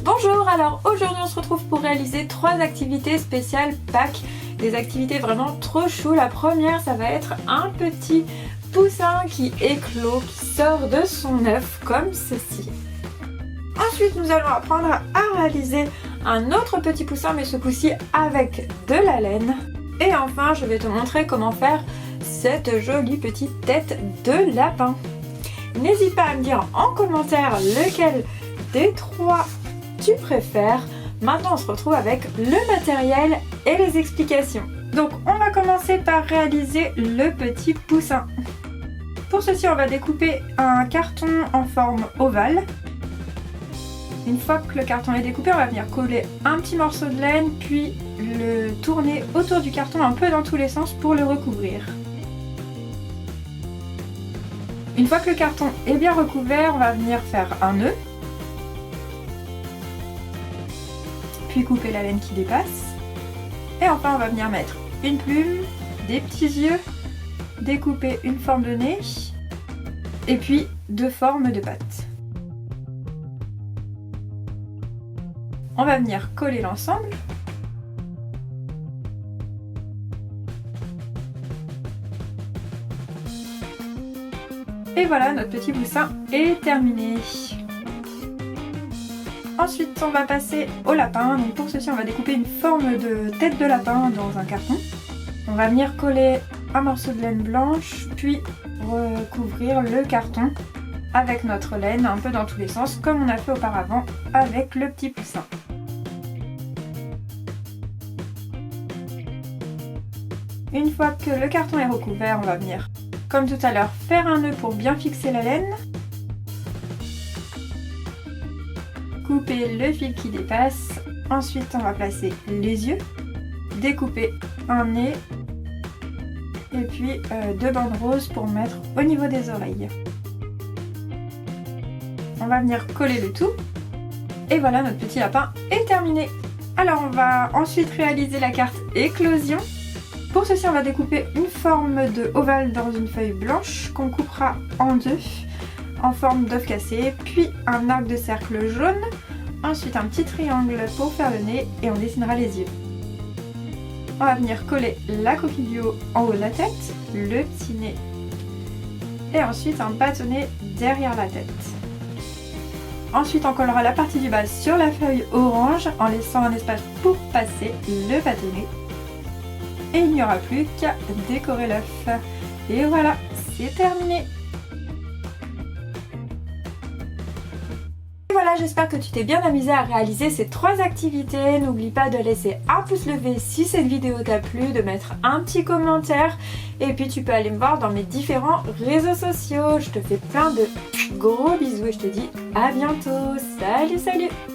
Bonjour, alors aujourd'hui on se retrouve pour réaliser 3 activités spéciales Pâques. Des activités vraiment trop chou. La première, ça va être un petit poussin qui éclot, qui sort de son œuf comme ceci. Ensuite nous allons apprendre à réaliser un autre petit poussin, mais ce coup-ci avec de la laine. Et enfin je vais te montrer comment faire cette jolie petite tête de lapin. N'hésite pas à me dire en commentaire lequel des 3 tu préfères. Maintenant on se retrouve avec le matériel et les explications. Donc on va commencer par réaliser le petit poussin. Pour ceci on va découper un carton en forme ovale. Une fois que le carton est découpé, on va venir coller un petit morceau de laine, puis le tourner autour du carton un peu dans tous les sens pour le recouvrir. Une fois que le carton est bien recouvert, on va venir faire un nœud, puis couper la laine qui dépasse. Et enfin on va venir mettre une plume, des petits yeux, découper une forme de nez, et puis 2 formes de pattes. On va venir coller l'ensemble. Et voilà, notre petit poussin est terminé. Ensuite, on va passer au lapin. Donc pour ceci, on va découper une forme de tête de lapin dans un carton. On va venir coller un morceau de laine blanche, puis recouvrir le carton avec notre laine un peu dans tous les sens, comme on a fait auparavant avec le petit poussin. Une fois que le carton est recouvert, on va venir, comme tout à l'heure, faire un nœud pour bien fixer la laine. Couper le fil qui dépasse. Ensuite, on va placer les yeux. Découper un nez. Et puis 2 bandes roses pour mettre au niveau des oreilles. On va venir coller le tout. Et voilà, notre petit lapin est terminé. Alors, on va ensuite réaliser la carte éclosion. Pour ceci, on va découper une forme de ovale dans une feuille blanche qu'on coupera en 2 en forme d'œuf cassé, puis un arc de cercle jaune, ensuite un petit triangle pour faire le nez et on dessinera les yeux. On va venir coller la coquille du haut en haut de la tête, le petit nez et ensuite un bâtonnet derrière la tête. Ensuite, on collera la partie du bas sur la feuille orange en laissant un espace pour passer le bâtonnet. Et il n'y aura plus qu'à décorer l'œuf. Et voilà, c'est terminé. Et voilà, j'espère que tu t'es bien amusé à réaliser ces 3 activités. N'oublie pas de laisser un pouce levé si cette vidéo t'a plu, de mettre un petit commentaire. Et puis tu peux aller me voir dans mes différents réseaux sociaux. Je te fais plein de gros bisous et je te dis à bientôt. Salut, salut!